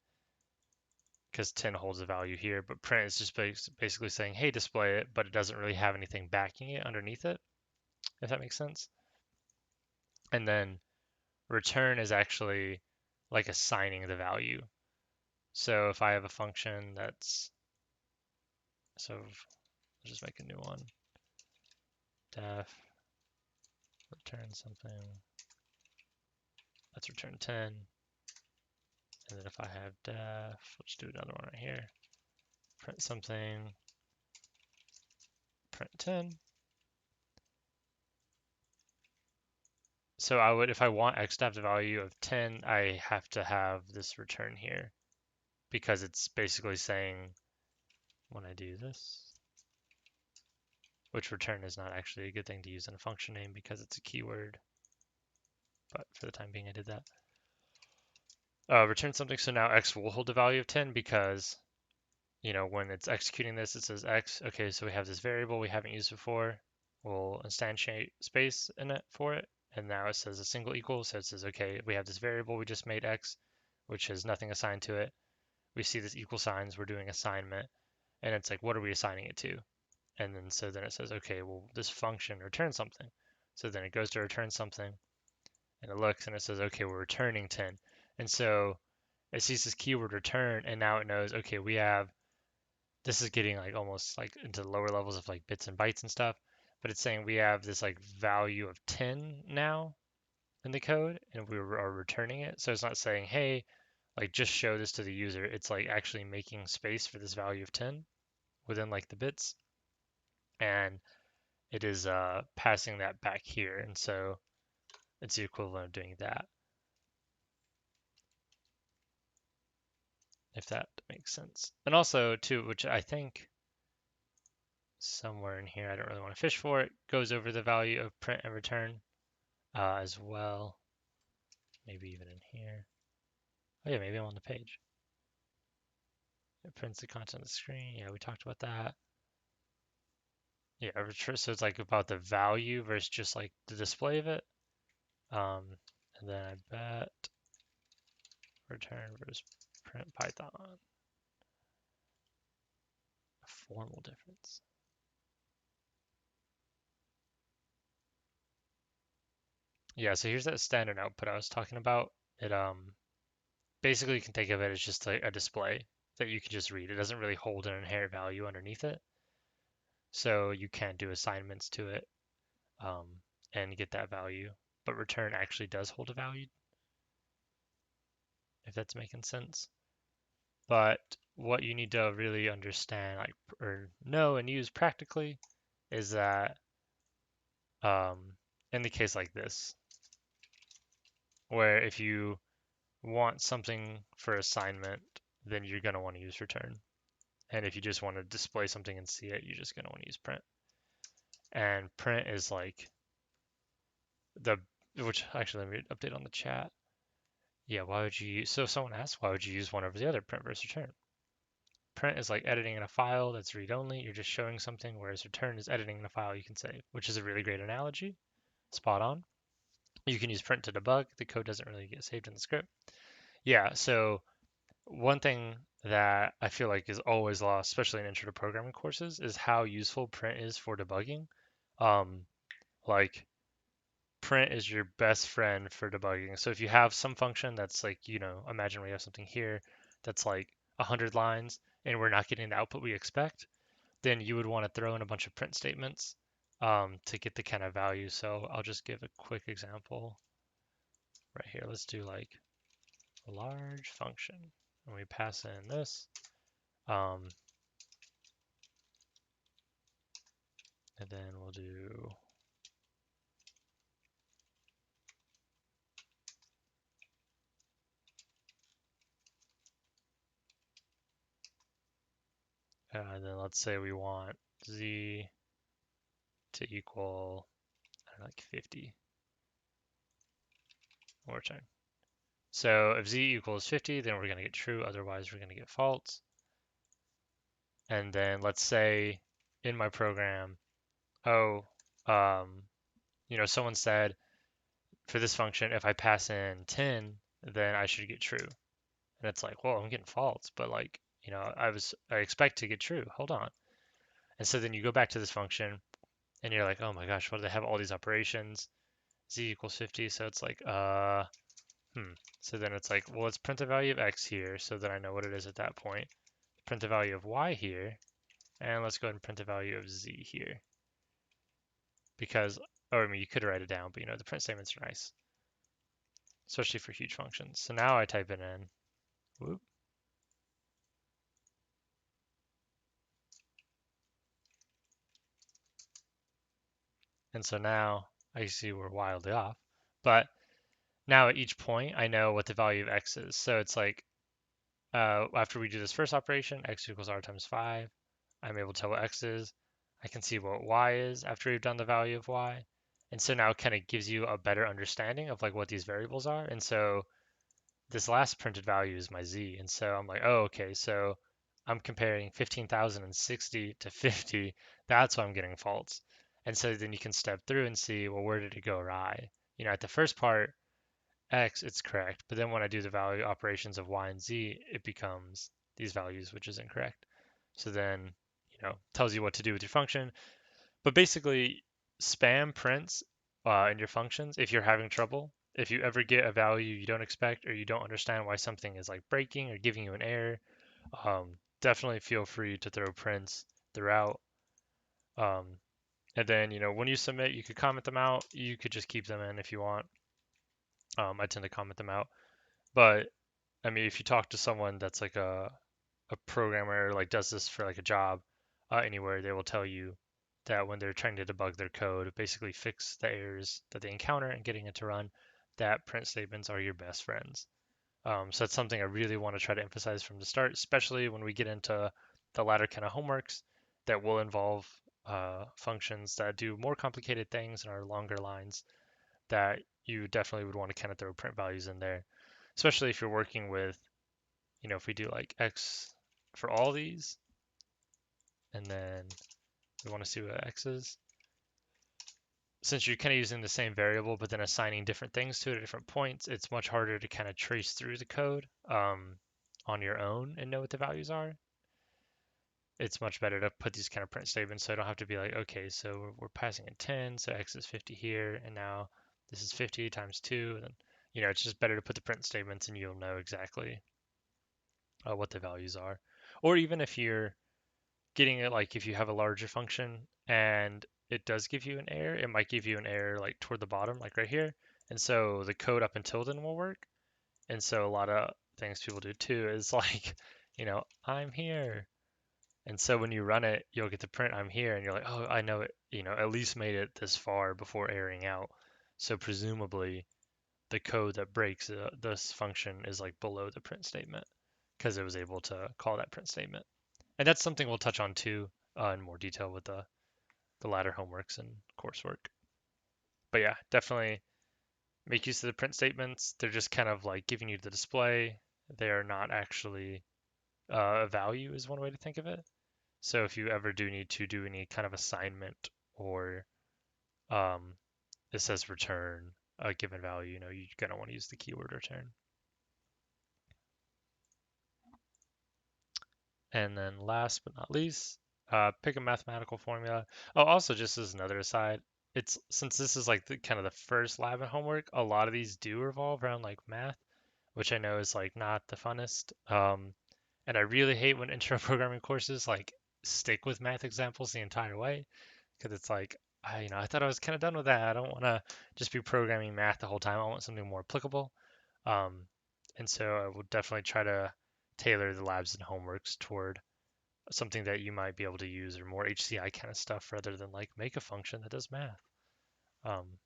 because 10 holds a value here, but print is just basically saying, hey, display it, but it doesn't really have anything backing it underneath it, if that makes sense. And then return is actually like assigning the value. So if I have a function so I'll just make a new one, def return something, let's return 10. And then if I have def, let's do another one right here, print something, print 10. So if I want x to have the value of 10, I have to have this return here because it's basically saying when I do this, which return is not actually a good thing to use in a function name because it's a keyword. But for the time being, I did that. Return something. So now x will hold the value of 10 because, when it's executing this, it says x. Okay, so we have this variable we haven't used before. We'll instantiate space in it for it. And now it says a single equal. So it says, okay, we have this variable we just made x, which has nothing assigned to it. We see this equal signs. We're doing assignment. And it's like, what are we assigning it to? And then then it says, okay, well, this function returns something. So then it goes to return something. And it looks and it says, okay, we're returning 10. And so it sees this keyword return, and now it knows, okay, this is getting like almost like into the lower levels of like bits and bytes and stuff, but it's saying we have this like value of 10 now in the code, and we are returning it. So it's not saying, hey, like just show this to the user. It's like actually making space for this value of 10 within like the bits, and it is passing that back here. And so it's the equivalent of doing that, if that makes sense. And also too, which I think somewhere in here, I don't really want to fish for it, goes over the value of print and return as well. Maybe even in here. Oh yeah, maybe I'm on the page. It prints the content of the screen. Yeah, we talked about that. Yeah, so it's like about the value versus just like the display of it. Um, and then I bet return versus print Python. A formal difference. Yeah, so here's that standard output I was talking about. It basically you can think of it as just a display that you can just read. It doesn't really hold an inherent value underneath it. So you can do assignments to it um, and get that value. But return actually does hold a value, if that's making sense. But what you need to really understand, like or know and use practically, is that um, in the case like this, where if you want something for assignment, then you're going to want to use return. And if you just want to display something and see it, you're just going to want to use print. And print is like the, which actually let me update on the chat. Yeah, why would you use, so if someone asks, why would you use one over the other, print versus return? Print is like editing in a file that's read-only. You're just showing something, whereas return is editing in a file you can save, which is a really great analogy. Spot on. You can use print to debug. The code doesn't really get saved in the script. Yeah, so one thing that I feel like is always lost, especially in intro to programming courses, is how useful print is for debugging. Um, like print is your best friend for debugging. So if you have some function that's like, imagine we have something here that's like 100 lines and we're not getting the output we expect, then you would want to throw in a bunch of print statements to get the kind of value. So I'll just give a quick example right here. Let's do like a large function and we pass in this. Um, and then we'll do and then let's say we want z to equal, I don't know, like 50. We'll return. So if z equals 50, then we're going to get true. Otherwise, we're going to get false. And then let's say in my program, oh, someone said for this function, if I pass in 10, then I should get true. And it's like, well, I'm getting false, but like, I expect to get true. Hold on. And so then you go back to this function and you're like, oh my gosh, what do they have all these operations? Z equals 50. So it's like, So then it's like, well, let's print the value of x here so that I know what it is at that point. Print the value of y here, and let's go ahead and print the value of z here. Because, or I mean, you could write it down, but the print statements are nice, especially for huge functions. So now I type it in. Whoop. And so now I see we're wildly off. But now at each point, I know what the value of x is. So it's like, after we do this first operation, x equals r times 5, I'm able to tell what x is. I can see what y is after we've done the value of y. And so now it kind of gives you a better understanding of like what these variables are. And so this last printed value is my z. And so I'm like, oh, okay, so I'm comparing 15,060 to 50. That's why I'm getting false. And so then you can step through and see, well, where did it go awry? At the first part, x, it's correct. But then when I do the value operations of y and z, it becomes these values, which is incorrect. So then, tells you what to do with your function. But basically, spam prints in your functions if you're having trouble. If you ever get a value you don't expect or you don't understand why something is like breaking or giving you an error, definitely feel free to throw prints throughout. Um, and then, when you submit, you could comment them out. You could just keep them in if you want. I tend to comment them out. But I mean, if you talk to someone that's like a programmer, like does this for like a job anywhere, they will tell you that when they're trying to debug their code, basically fix the errors that they encounter and getting it to run, that print statements are your best friends. So that's something I really want to try to emphasize from the start, especially when we get into the latter kind of homeworks that will involve functions that do more complicated things and are longer lines that you definitely would want to kind of throw print values in there. especially if you're working with, if we do like x for all these, and then we want to see what x is. Since you're kind of using the same variable, but then assigning different things to it at different points, it's much harder to kind of trace through the code on your own and know what the values are. It's much better to put these kind of print statements so I don't have to be like, okay, so we're passing in 10, so x is 50 here, and now this is 50 times 2. And then, it's just better to put the print statements and you'll know exactly what the values are. Or even if you're getting it, like if you have a larger function and it does give you an error, it might give you an error like toward the bottom, like right here. And so the code up until then will work. And so a lot of things people do too is like, I'm here. And so when you run it, you'll get the print I'm here, and you're like, oh, I know it, at least made it this far before airing out. So presumably the code that breaks this function is like below the print statement because it was able to call that print statement. And that's something we'll touch on too in more detail with the latter homeworks and coursework. But yeah, definitely make use of the print statements. They're just kind of like giving you the display. They are not actually a value is one way to think of it. So if you ever do need to do any kind of assignment or um, it says return a given value, you're going to want to use the keyword return. And then last but not least, pick a mathematical formula. Oh, also just as another aside, it's since this is like the kind of the first lab and homework, a lot of these do revolve around like math, which I know is like not the funnest. And I really hate when intro programming courses like stick with math examples the entire way because it's like I thought I was kind of done with that. I don't want to just be programming math the whole time. I want something more applicable. Um, and so I will definitely try to tailor the labs and homeworks toward something that you might be able to use or more HCI kind of stuff rather than like make a function that does math. Um,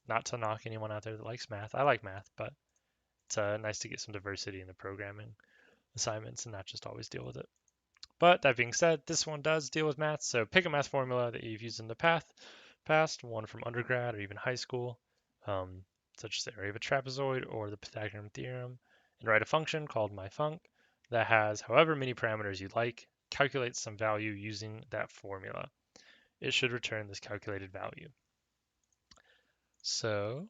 not to knock anyone out there that likes math. I like math, but it's nice to get some diversity in the programming assignments and not just always deal with it. But that being said, this one does deal with math, so pick a math formula that you've used in the past, one from undergrad or even high school, um, such as the area of a trapezoid or the Pythagorean theorem, and write a function called myfunc that has however many parameters you'd like, calculate some value using that formula. It should return this calculated value. So,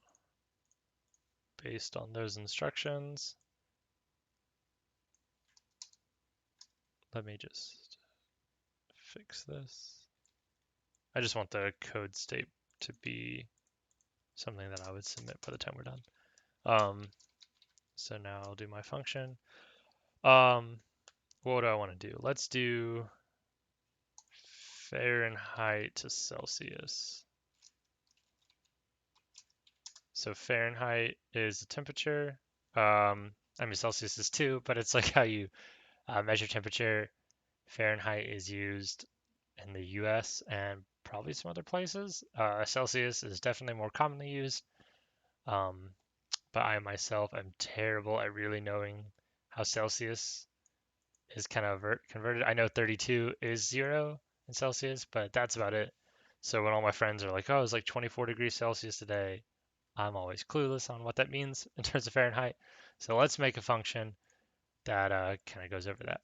based on those instructions, let me just fix this. I just want the code state to be something that I would submit by the time we're done. So now I'll do my function. What do I want to do? Let's do Fahrenheit to Celsius. So Fahrenheit is the temperature. I mean Celsius is too, but it's like how you measure temperature. Fahrenheit is used in the US and probably some other places. Celsius is definitely more commonly used. Um, but I myself am terrible at really knowing how Celsius is kind of converted. I know 32 is 0 in Celsius, but that's about it. So when all my friends are like, oh, it's like 24 degrees Celsius today, I'm always clueless on what that means in terms of Fahrenheit. So let's make a function that kind of goes over that.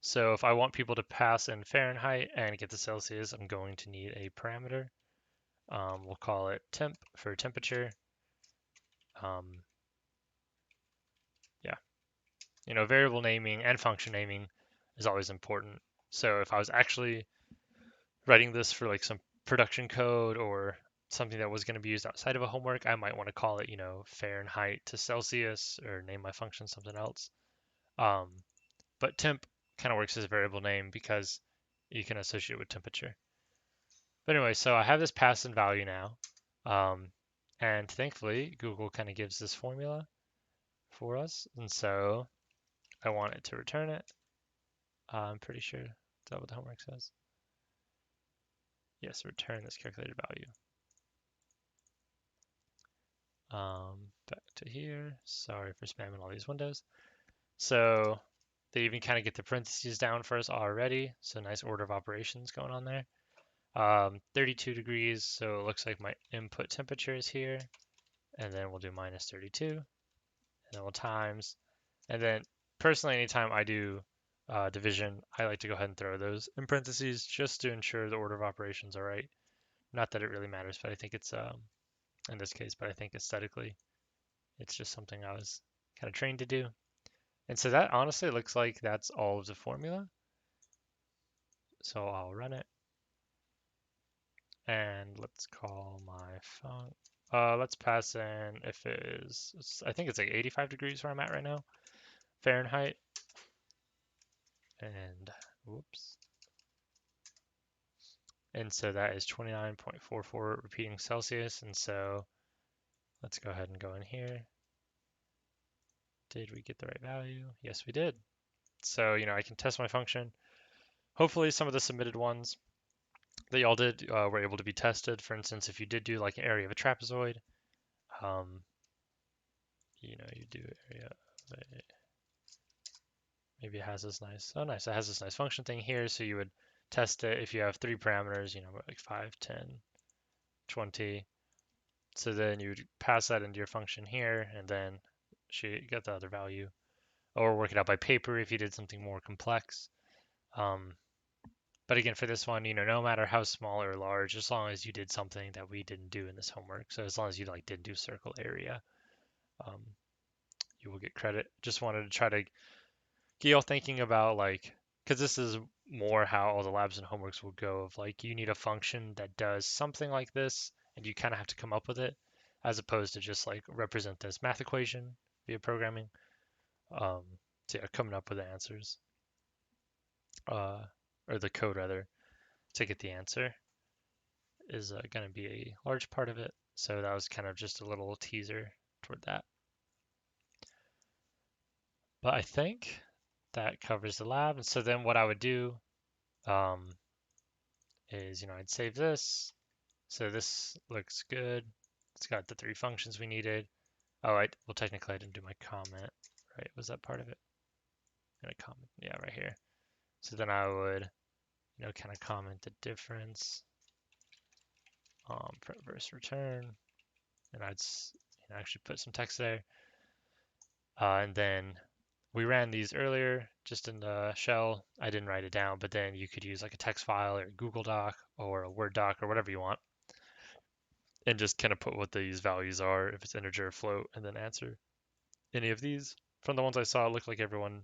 So if I want people to pass in Fahrenheit and get to Celsius, I'm going to need a parameter. We'll call it temp for temperature. Yeah, variable naming and function naming is always important. So if I was actually writing this for like some production code or something that was going to be used outside of a homework, I might want to call it, Fahrenheit to Celsius or name my function something else. Um, but temp kind of works as a variable name because you can associate it with temperature. But anyway, so I have this pass-in value now. And thankfully, Google kind of gives this formula for us. And so I want it to return it. I'm pretty sure that's what the homework says. Yes, return this calculated value. Back to here. Sorry for spamming all these windows. So they even kind of get the parentheses down for us already. So nice order of operations going on there. 32 degrees, so it looks like my input temperature is here. and then we'll do minus 32, and then we'll times. And then personally, anytime I do division, I like to go ahead and throw those in parentheses just to ensure the order of operations are right. Not that it really matters, but I think it's in this case, but I think aesthetically, it's just something I was kind of trained to do. And so that honestly looks like that's all of the formula. So I'll run it. And let's call my func. Let's pass in if it is, I think it's like 85 degrees where I'm at right now, Fahrenheit. And whoops. And so that is 29.44 repeating Celsius. And so let's go ahead and go in here. Did we get the right value? Yes, we did. So, I can test my function. Hopefully some of the submitted ones that y'all did were able to be tested. For instance, if you did do like an area of a trapezoid, you do area of a, maybe it has this nice, oh nice, it has this nice function thing here. So you would test it if you have 3 parameters, like 5, 10, 20. So then you would pass that into your function here and then get the other value, or work it out by paper if you did something more complex. But again, for this one, no matter how small or large, as long as you did something that we didn't do in this homework, so as long as you didn't do circle area, um, you will get credit. Just wanted to try to get y'all thinking about because this is more how all the labs and homeworks will go of you need a function that does something like this, and you kind of have to come up with it, as opposed to just represent this math equation via programming. So yeah, coming up with the answers, or the code rather, to get the answer is going to be a large part of it. So that was kind of just a little teaser toward that. But I think that covers the lab. And so then what I would do is, I'd save this. So this looks good. It's got the 3 functions we needed. Oh, well, technically I didn't do my comment, right? Was that part of it? In a comment, yeah, right here. So then I would, kind of comment the difference, print versus return, and I'd actually put some text there. And then we ran these earlier just in the shell. I didn't write it down, but then you could use a text file or a Google Doc or a Word doc or whatever you want, and just kind of put what these values are, if it's integer or float, and then answer any of these. From the ones I saw, it looked like everyone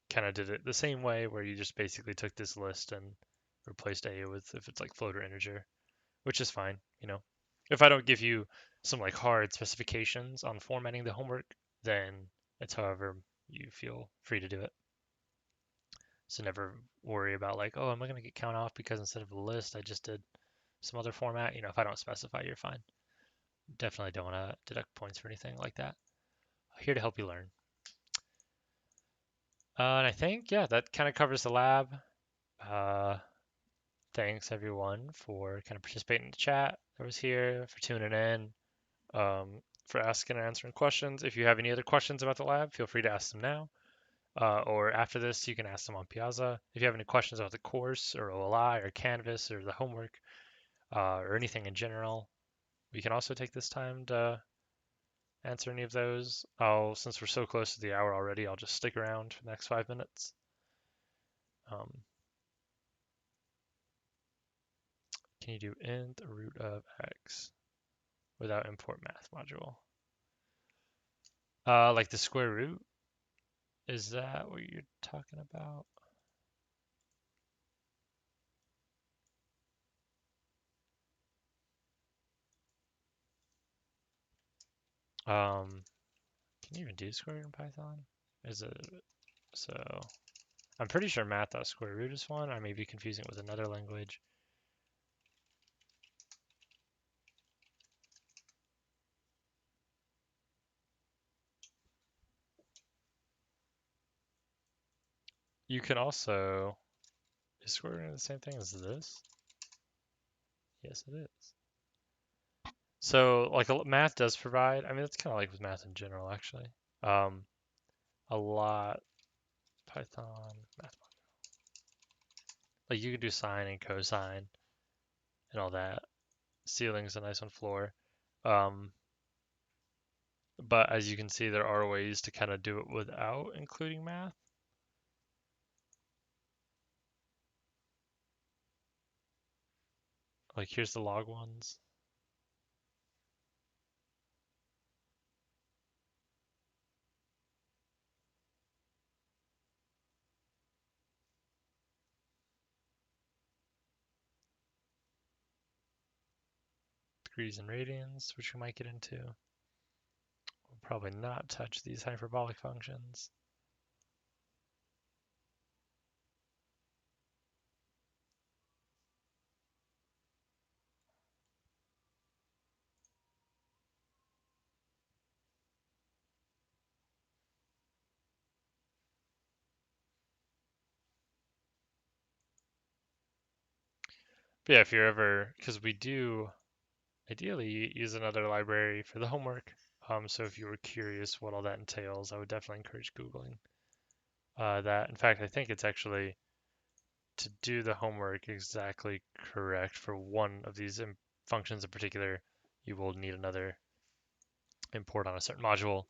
kind of did it the same way, where you just basically took this list and replaced A with if it's float or integer, which is fine. If I don't give you some hard specifications on formatting the homework, then it's however you feel free to do it. So never worry about oh, am I going to get count off because instead of a list, I just did some other format. If I don't specify, you're fine. Definitely don't want to deduct points or anything like that. Here to help you learn. And I think, yeah, that kind of covers the lab. Thanks everyone for kind of participating in the chat that was here, for tuning in, for asking and answering questions. If you have any other questions about the lab, feel free to ask them now. Or after this, you can ask them on Piazza. If you have any questions about the course or OLI or Canvas or the homework or anything in general, we can also take this time to answer any of those. Since we're so close to the hour already, I'll just stick around for the next 5 minutes. Can you do int root of x without import math module? Like the square root? Is that what you're talking about? Can you even do square root in Python? Is it so? I'm pretty sure math.square root is one. I may be confusing it with another language. You can also, is square root the same thing as this? Yes, it is. So math does provide, I mean, it's kind of like with math in general, actually. A lot, Python, math. You can do sine and cosine and all that. Ceiling's a nice one, floor. Um, but as you can see, there are ways to kind of do it without including math. Like here's the log ones. Degrees and radians, which we might get into. We'll probably not touch these hyperbolic functions. But yeah, if you're ever, because we do ideally use another library for the homework. So if you were curious what all that entails, I would definitely encourage Googling that. In fact, I think it's actually to do the homework exactly correct for one of these functions in particular, you will need another import on a certain module,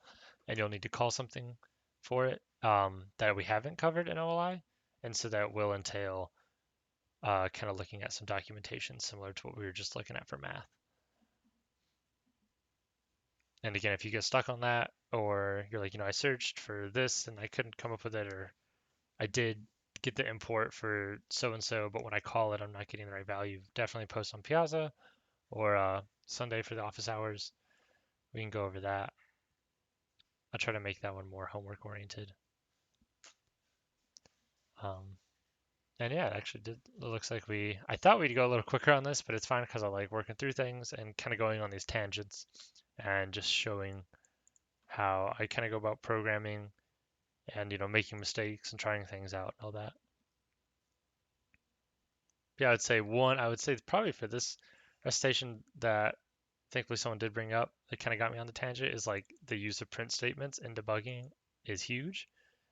and you'll need to call something for it that we haven't covered in OLI. And so that will entail kind of looking at some documentation similar to what we were just looking at for math. And again, if you get stuck on that, or you're like, I searched for this and I couldn't come up with it, or I did get the import for so and so, but when I call it, I'm not getting the right value, definitely post on Piazza or Sunday for the office hours. We can go over that. I'll try to make that one more homework oriented. Um, and yeah, it actually did. It looks like I thought we'd go a little quicker on this, but it's fine because I like working through things and kind of going on these tangents and just showing how I kind of go about programming and making mistakes and trying things out and all that. Yeah, I would say probably for this recitation that thankfully someone did bring up that kind of got me on the tangent is like the use of print statements in debugging is huge,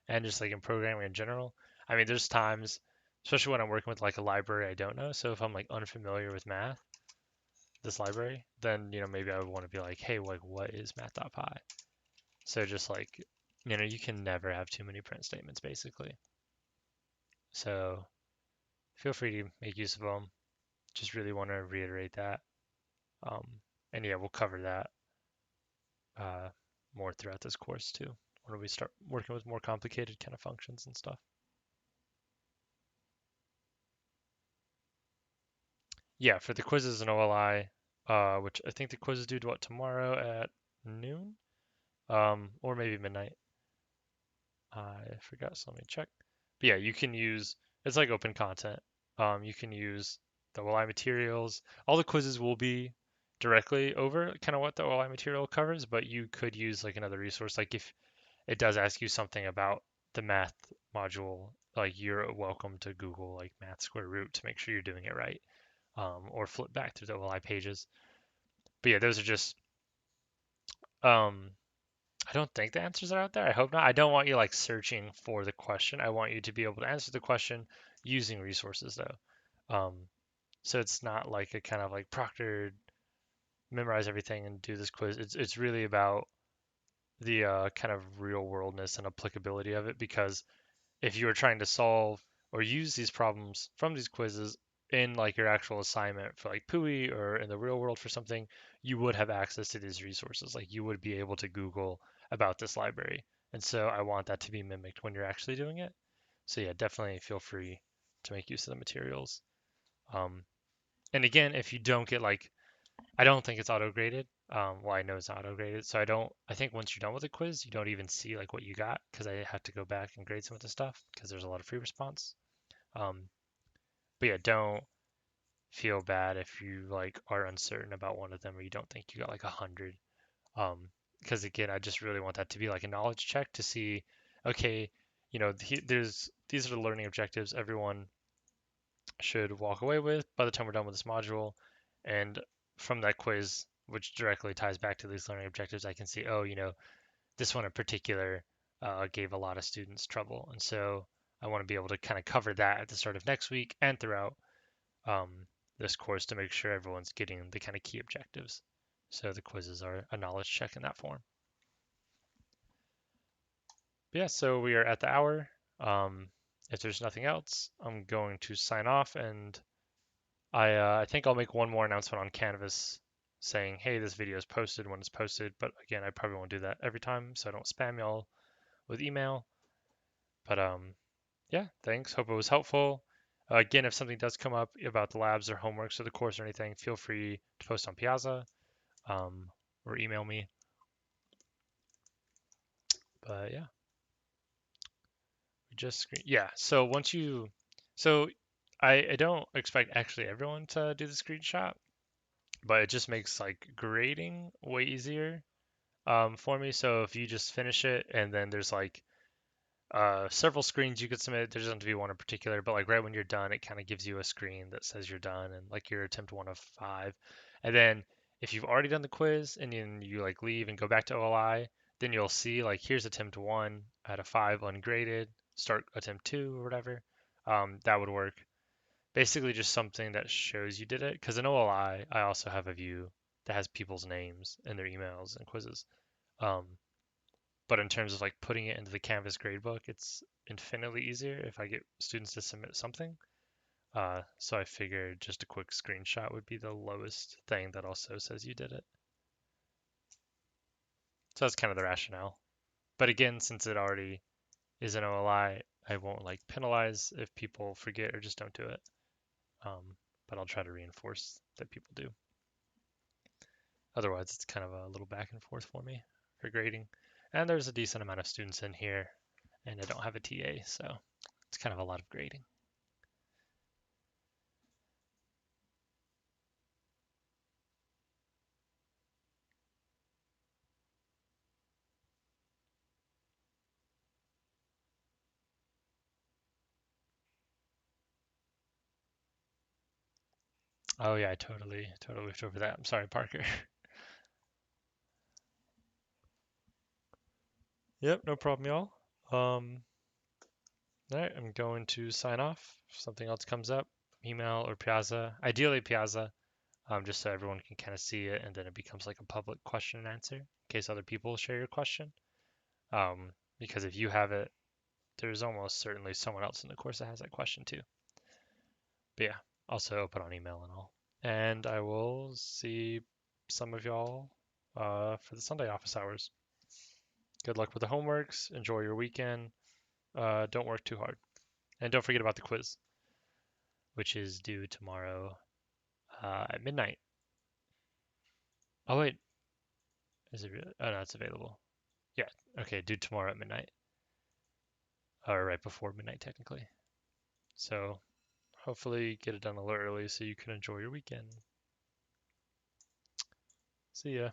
and just like in programming in general. I mean, there's times, especially when I'm working with like a library I don't know. So if I'm like unfamiliar with math, this library, then maybe I would want to be like, hey, like what is math.py? So just like you can never have too many print statements basically. So feel free to make use of them. Just really want to reiterate that. Um, and yeah, we'll cover that uh, more throughout this course too, when we start working with more complicated kind of functions and stuff. Yeah, for the quizzes and OLI, which I think the quiz is due to what tomorrow at noon, or maybe midnight. I forgot, so let me check. But yeah, you can use it's like open content. You can use the OLI materials. All the quizzes will be directly over kind of what the OLI material covers, but you could use like another resource. Like if it does ask you something about the math module, like you're welcome to Google like math square root to make sure you're doing it right, or flip back through the OLI pages. But yeah, those are just um, I don't think the answers are out there. I hope not. I don't want you like searching for the question. I want you to be able to answer the question using resources though. So it's not like a kind of like proctored memorize everything and do this quiz. It's really about the kind of real worldness and applicability of it, because if you were trying to solve or use these problems from these quizzes in like your actual assignment for like PUI or in the real world for something, you would have access to these resources. Like you would be able to Google about this library. And so I want that to be mimicked when you're actually doing it. So yeah, definitely feel free to make use of the materials. Um, and again, if you don't get like, I don't think it's auto graded. Well, I know it's not auto graded. So I think once you're done with the quiz, you don't even see like what you got, because I had to go back and grade some of the stuff because there's a lot of free response. Um, but yeah, don't feel bad if you like are uncertain about one of them or you don't think you got like 100. Because again, I just really want that to be like a knowledge check to see, okay, these are the learning objectives everyone should walk away with by the time we're done with this module. And from that quiz, which directly ties back to these learning objectives, I can see, oh, this one in particular gave a lot of students trouble. And so I want to be able to kind of cover that at the start of next week and throughout um, this course to make sure everyone's getting the kind of key objectives. So the quizzes are a knowledge check in that form. But yeah, so we are at the hour. If there's nothing else, I'm going to sign off, and I think I'll make one more announcement on Canvas saying, hey, this video is posted when it's posted. But again, I probably won't do that every time, so I don't spam y'all with email. But yeah, thanks. Hope it was helpful. Again, if something does come up about the labs or homeworks or the course or anything, feel free to post on Piazza or email me. But yeah, we just yeah. So once you, so I don't expect actually everyone to do the screenshot, but it just makes like grading way easier for me. So if you just finish it and then there's like several screens you could submit. There doesn't have to be one in particular, but like right when you're done, it kind of gives you a screen that says you're done and like your attempt 1 of 5. And then if you've already done the quiz and then you like leave and go back to OLI, then you'll see like here's attempt 1 out of 5 ungraded, start attempt 2 or whatever. That would work. Basically, just something that shows you did it. Because in OLI, I also have a view that has people's names and their emails and quizzes. Um, but in terms of like putting it into the Canvas gradebook, it's infinitely easier if I get students to submit something. So I figured just a quick screenshot would be the lowest thing that also says you did it. So that's kind of the rationale. But again, since it already is an OLI, I won't like penalize if people forget or just don't do it. But I'll try to reinforce that people do. Otherwise, it's kind of a little back and forth for me for grading. And there's a decent amount of students in here, and I don't have a TA, so it's kind of a lot of grading. Oh yeah, I totally looked over that. I'm sorry, Parker. Yep, no problem, y'all. All right, I'm going to sign off. If something else comes up, email or Piazza. Ideally Piazza, just so everyone can kind of see it, and then it becomes like a public question and answer in case other people share your question. Because if you have it, there's almost certainly someone else in the course that has that question too. But yeah, also open on email and all. And I will see some of y'all for the Sunday office hours. Good luck with the homeworks. Enjoy your weekend. Don't work too hard. And don't forget about the quiz, which is due tomorrow at midnight. Oh, wait. Is it really? Oh, no, it's available. Yeah. Okay, due tomorrow at midnight. Or right before midnight, technically. So hopefully get it done a little early so you can enjoy your weekend. See ya.